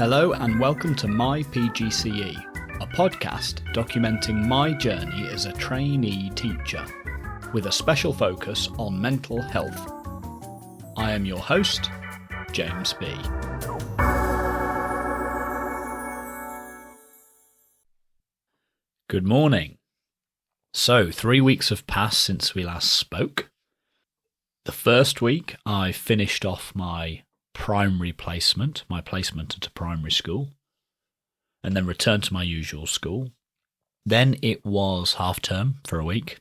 Hello and welcome to My PGCE, a podcast documenting my journey as a trainee teacher, with a special focus on mental health. I am your host, James B. Good morning. So, 3 weeks have passed since we last spoke. The first week I finished off my primary placement, my placement at a primary school, and then returned to my usual school. Then it was half term for a week,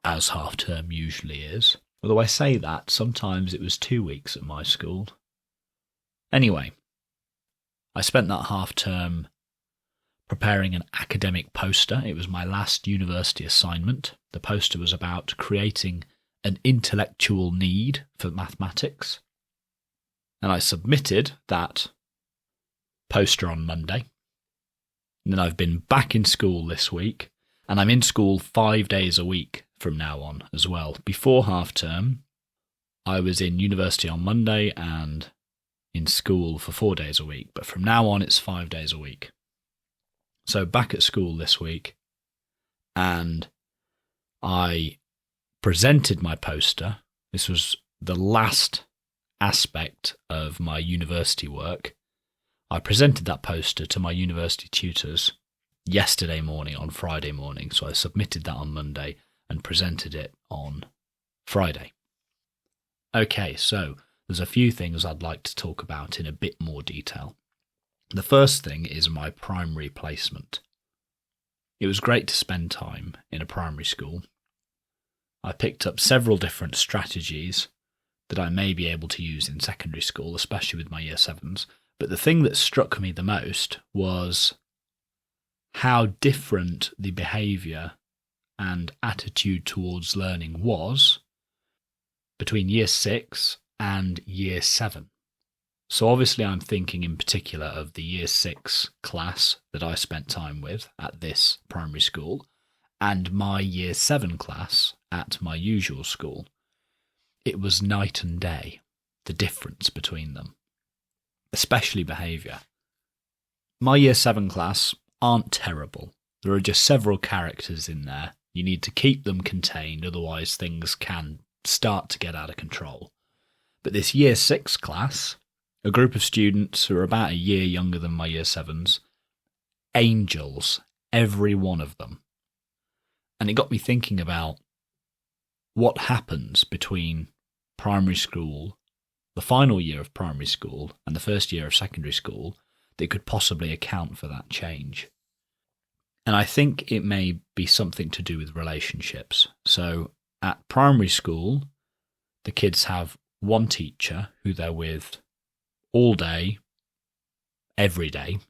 as half term usually is. Although I say that, sometimes it was 2 weeks at my school. Anyway, I spent that half term preparing an academic poster. It was my last university assignment. The poster was about creating an intellectual need for mathematics. And I submitted that poster on Monday. And then I've been back in school this week, and I'm in school 5 days a week from now on as well. Before half term, I was in university on Monday and in school for 4 days a week. But from now on, it's 5 days a week. So back at school this week, and I presented my poster. This was the last aspect of my university work. I presented that poster to my university tutors yesterday morning, on Friday morning. So I submitted that on Monday and presented it on Friday. Okay, so there's a few things I'd like to talk about in a bit more detail. The first thing is my primary placement. It was great to spend time in a primary school. I picked up several different strategies that I may be able to use in secondary school, especially with my year 7s. But the thing that struck me the most was how different the behaviour and attitude towards learning was between year 6 and year 7. So obviously I'm thinking in particular of the year 6 class that I spent time with at this primary school and my year 7 class at my usual school. It was night and day, the difference between them, especially behaviour. My year 7 class aren't terrible. There are just several characters in there. You need to keep them contained, otherwise things can start to get out of control. But this year 6 class, a group of students who are about a year younger than my year 7s, angels, every one of them. And it got me thinking about what happens between primary school, the final year of primary school, and the first year of secondary school that could possibly account for that change. And I think it may be something to do with relationships. So at primary school, the kids have one teacher who they're with all day, every day,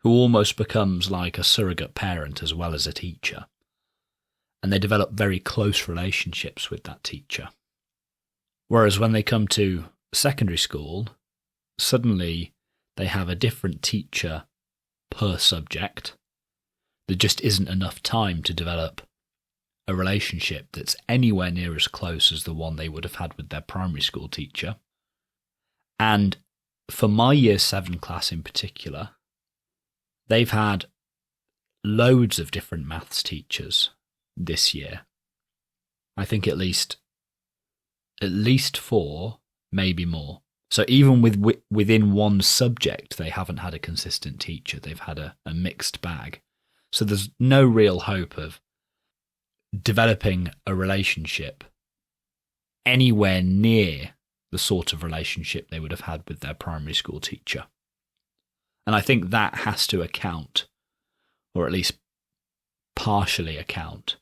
who almost becomes like a surrogate parent as well as a teacher. And they develop very close relationships with that teacher. Whereas when they come to secondary school, suddenly they have a different teacher per subject. There just isn't enough time to develop a relationship that's anywhere near as close as the one they would have had with their primary school teacher. And for my year 7 class in particular, they've had loads of different maths teachers this year. I think at least 4, maybe more. So even within one subject, they haven't had a consistent teacher. They've had a mixed bag. So there's no real hope of developing a relationship anywhere near the sort of relationship they would have had with their primary school teacher. And I think that has to account, or at least partially account,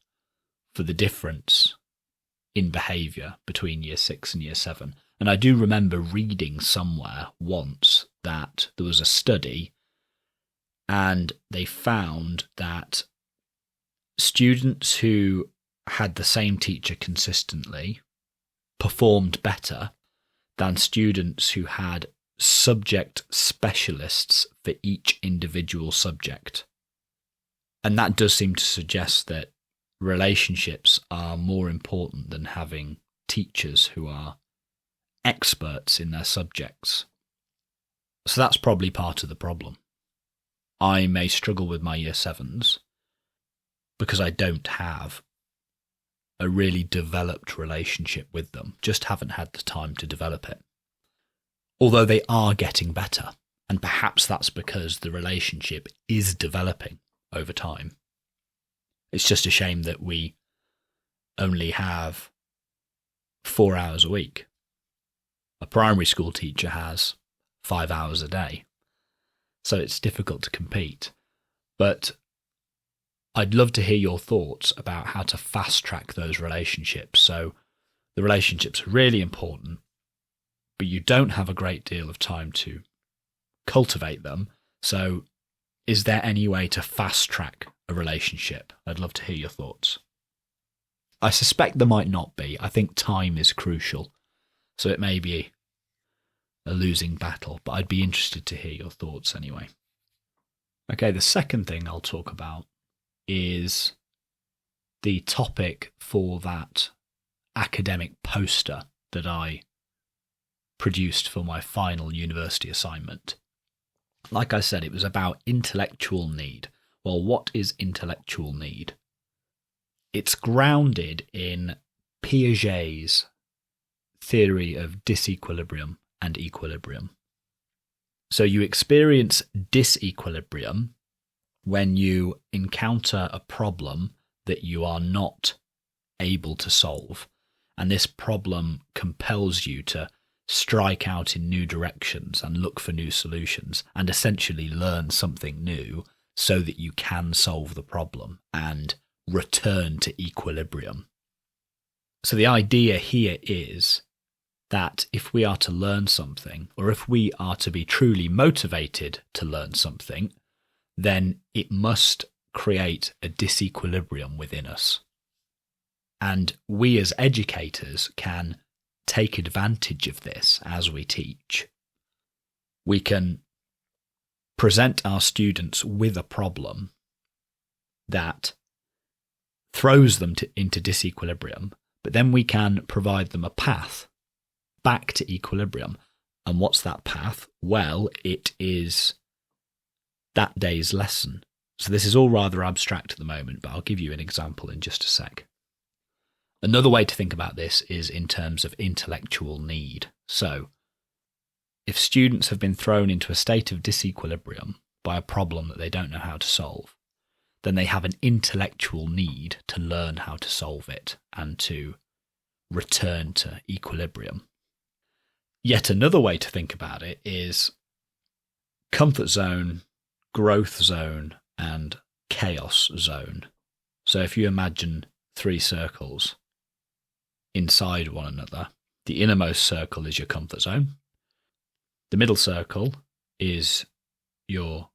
for the difference in behaviour between year 6 and year 7. And I do remember reading somewhere once that there was a study and they found that students who had the same teacher consistently performed better than students who had subject specialists for each individual subject. And that does seem to suggest that relationships are more important than having teachers who are experts in their subjects. So that's probably part of the problem. I may struggle with my year 7s because I don't have a really developed relationship with them, just haven't had the time to develop it. Although they are getting better, and perhaps that's because the relationship is developing over time. It's just a shame that we only have 4 hours a week. A primary school teacher has 5 hours a day. So it's difficult to compete. But I'd love to hear your thoughts about how to fast track those relationships. So the relationships are really important, but you don't have a great deal of time to cultivate them. So is there any way to fast track a relationship? I'd love to hear your thoughts. I suspect there might not be. I think time is crucial. So it may be a losing battle, but I'd be interested to hear your thoughts anyway. Okay, the second thing I'll talk about is the topic for that academic poster that I produced for my final university assignment. Like I said, it was about intellectual need. Well, what is intellectual need? It's grounded in Piaget's theory of disequilibrium and equilibrium. So you experience disequilibrium when you encounter a problem that you are not able to solve, and this problem compels you to strike out in new directions and look for new solutions and essentially learn something new so that you can solve the problem and return to equilibrium. So the idea here is that if we are to learn something, or if we are to be truly motivated to learn something, then it must create a disequilibrium within us. And we as educators can take advantage of this as we teach. We can present our students with a problem that throws them into disequilibrium, but then we can provide them a path back to equilibrium. And what's that path? Well, it is that day's lesson. So this is all rather abstract at the moment, but I'll give you an example in just a sec. Another way to think about this is in terms of intellectual need. So if students have been thrown into a state of disequilibrium by a problem that they don't know how to solve, then they have an intellectual need to learn how to solve it and to return to equilibrium. Yet another way to think about it is comfort zone, growth zone, and chaos zone. So if you imagine 3 circles inside one another, the innermost circle is your comfort zone. The middle circle is your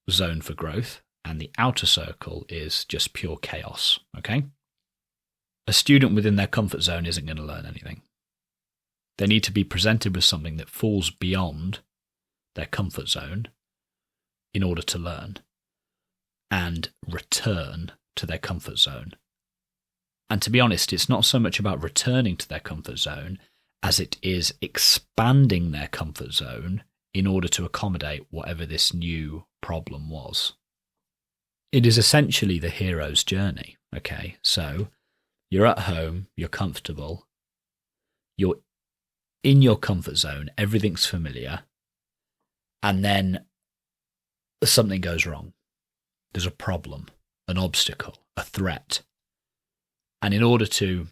zone for growth, and the outer circle is just pure chaos, okay? A student within their comfort zone isn't going to learn anything. They need to be presented with something that falls beyond their comfort zone in order to learn and return to their comfort zone. And to be honest, it's not so much about returning to their comfort zone as it is expanding their comfort zone in order to accommodate whatever this new problem was. It is essentially the hero's journey, okay? So you're at home, you're comfortable, you're in your comfort zone, everything's familiar, and then something goes wrong. There's a problem, an obstacle, a threat. And in order to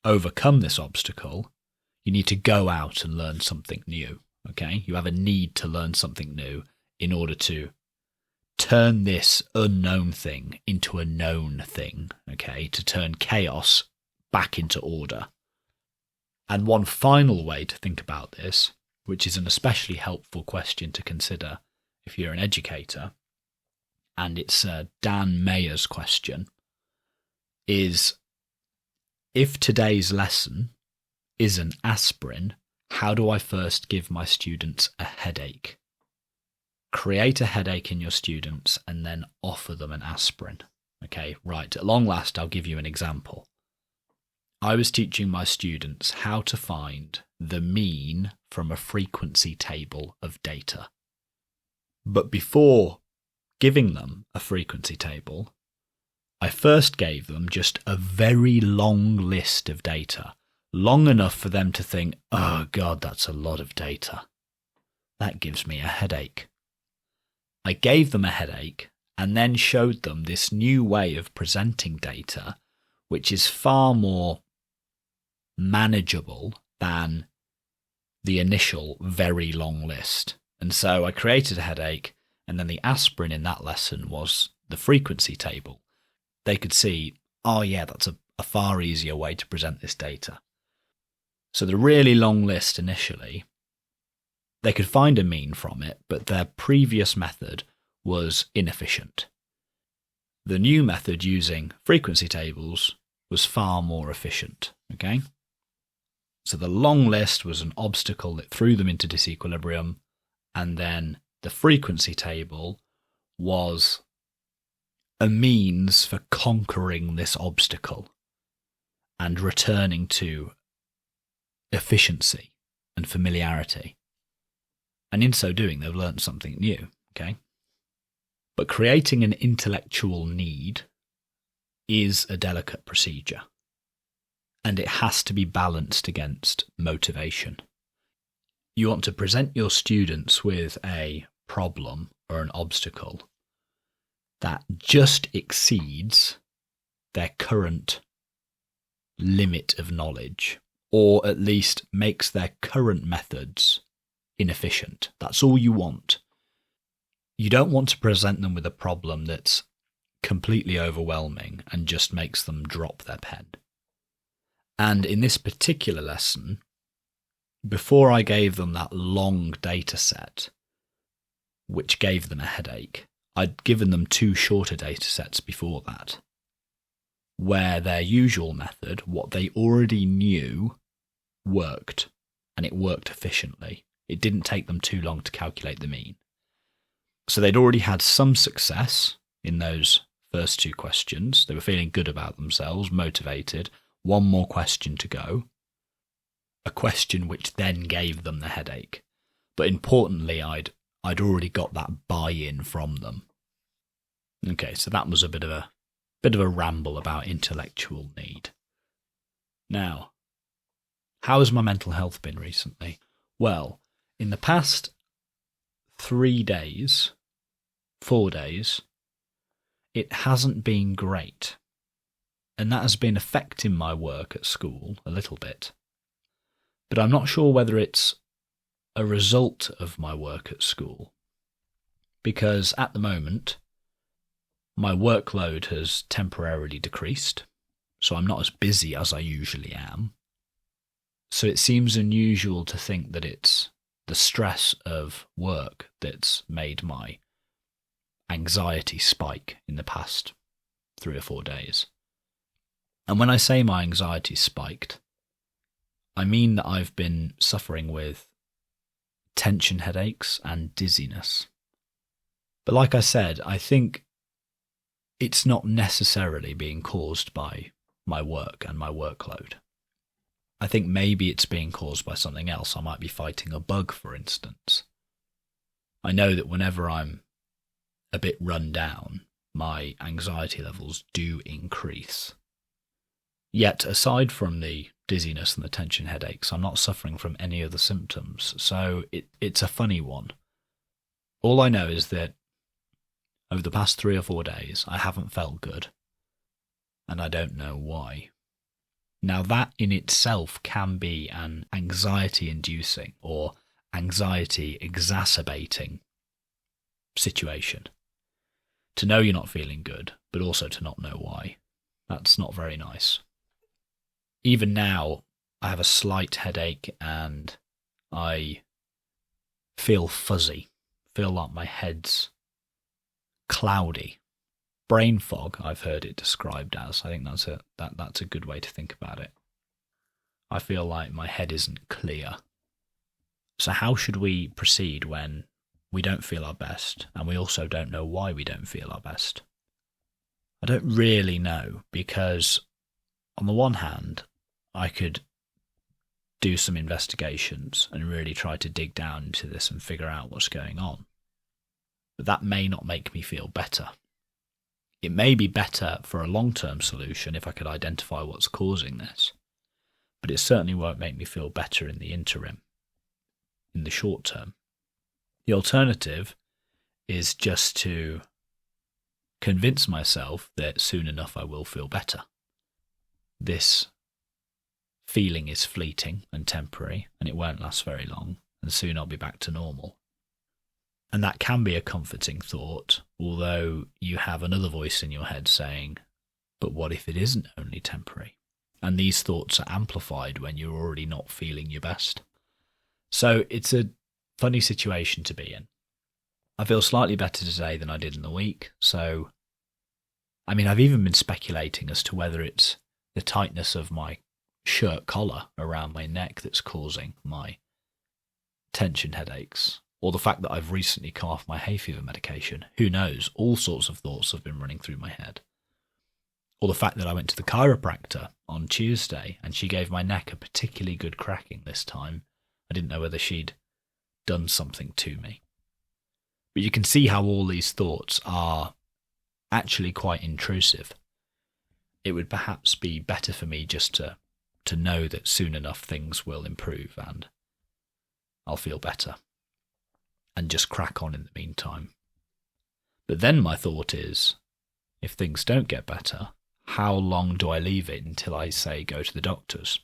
overcome this obstacle, you need to go out and learn something new, okay? You have a need to learn something new in order to turn this unknown thing into a known thing, okay? To turn chaos back into order. And one final way to think about this, which is an especially helpful question to consider if you're an educator, and it's Dan Mayer's question, is if today's lesson is an aspirin, how do I first give my students a headache? Create a headache in your students and then offer them an aspirin. Okay, right, at long last I'll give you an example. I was teaching my students how to find the mean from a frequency table of data. But before giving them a frequency table, I first gave them just a very long list of data, long enough for them to think, oh God, that's a lot of data. That gives me a headache. I gave them a headache and then showed them this new way of presenting data, which is far more manageable than the initial very long list. And so I created a headache, and then the aspirin in that lesson was the frequency table. They could see, oh yeah, that's a far easier way to present this data. So the really long list initially, they could find a mean from it, but their previous method was inefficient. The new method using frequency tables was far more efficient, okay? So the long list was an obstacle that threw them into disequilibrium, and then the frequency table was a means for conquering this obstacle and returning to efficiency and familiarity. And in so doing, they've learned something new, okay? But creating an intellectual need is a delicate procedure, and it has to be balanced against motivation. You want to present your students with a problem or an obstacle that just exceeds their current limit of knowledge, or at least makes their current methods inefficient. That's all you want. You don't want to present them with a problem that's completely overwhelming and just makes them drop their pen. And in this particular lesson, before I gave them that long data set, which gave them a headache, I'd given them 2 shorter data sets before that, where their usual method, what they already knew, worked, and it worked efficiently. It didn't take them too long to calculate the mean. So they'd already had some success in those first 2 questions. They were feeling good about themselves, motivated. One more question to go. A question which then gave them the headache. But importantly, I'd already got that buy-in from them. Okay, so that was a bit of a ramble about intellectual need. Now, how has my mental health been recently? Well, in the past 4 days, it hasn't been great. And that has been affecting my work at school a little bit. But I'm not sure whether it's a result of my work at school, because at the moment, my workload has temporarily decreased, so I'm not as busy as I usually am. So it seems unusual to think that it's the stress of work that's made my anxiety spike in the past 3 or 4 days. And when I say my anxiety spiked, I mean that I've been suffering with tension headaches and dizziness. But like I said, I think it's not necessarily being caused by my work and my workload. I think maybe it's being caused by something else. I might be fighting a bug, for instance. I know that whenever I'm a bit run down, my anxiety levels do increase. Yet, aside from the dizziness and the tension headaches, I'm not suffering from any of the symptoms, so it's a funny one. All I know is that over the past 3 or 4 days, I haven't felt good, and I don't know why. Now, that in itself can be an anxiety-inducing or anxiety-exacerbating situation. To know you're not feeling good, but also to not know why. That's not very nice. Even now, I have a slight headache and I feel fuzzy, feel like my head's cloudy. Brain fog, I've heard it described as. I think that's a good way to think about it. I feel like my head isn't clear. So how should we proceed when we don't feel our best and we also don't know why we don't feel our best? I don't really know, because on the one hand, I could do some investigations and really try to dig down into this and figure out what's going on. But that may not make me feel better. It may be better for a long-term solution if I could identify what's causing this, but it certainly won't make me feel better in the interim, in the short term. The alternative is just to convince myself that soon enough I will feel better. This feeling is fleeting and temporary, and it won't last very long, and soon I'll be back to normal. And that can be a comforting thought, although you have another voice in your head saying, but what if it isn't only temporary? And these thoughts are amplified when you're already not feeling your best. So it's a funny situation to be in. I feel slightly better today than I did in the week, so I've even been speculating as to whether it's the tightness of my shirt collar around my neck that's causing my tension headaches, or the fact that I've recently come off my hay fever medication. Who knows? All sorts of thoughts have been running through my head. Or the fact that I went to the chiropractor on Tuesday and she gave my neck a particularly good cracking this time. I didn't know whether she'd done something to me. But you can see how all these thoughts are actually quite intrusive. It would perhaps be better for me just to know that soon enough things will improve and I'll feel better, and just crack on in the meantime. But then my thought is, if things don't get better, how long do I leave it until I say go to the doctors?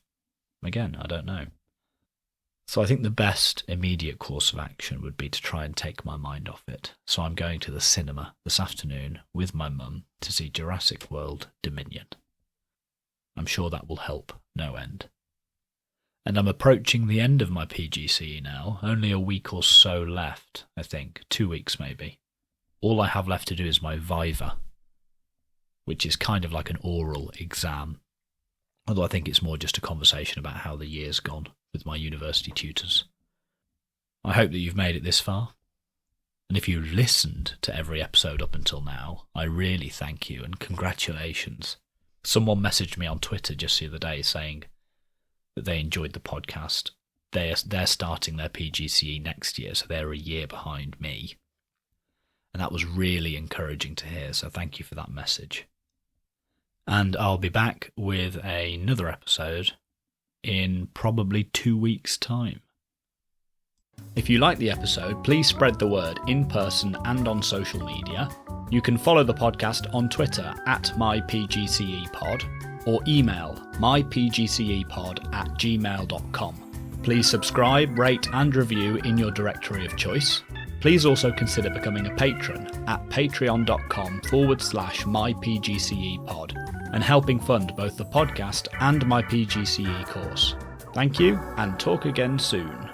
Again, I don't know. So I think the best immediate course of action would be to try and take my mind off it. So I'm going to the cinema this afternoon with my mum to see Jurassic World Dominion. I'm sure that will help no end. And I'm approaching the end of my PGCE now, only a week or so left, I think, 2 weeks maybe. All I have left to do is my Viva, which is kind of like an oral exam, although I think it's more just a conversation about how the year's gone with my university tutors. I hope that you've made it this far, and if you've listened to every episode up until now, I really thank you and congratulations. Someone messaged me on Twitter just the other day saying that they enjoyed the podcast. They're starting their PGCE next year, so they're a year behind me. And that was really encouraging to hear, so thank you for that message. And I'll be back with another episode in probably 2 weeks' time. If you like the episode, please spread the word in person and on social media. You can follow the podcast on Twitter @mypgcepod or email mypgcepod@gmail.com. Please subscribe, rate and review in your directory of choice. Please also consider becoming a patron at patreon.com/mypgcepod and helping fund both the podcast and my PGCE course. Thank you and talk again soon.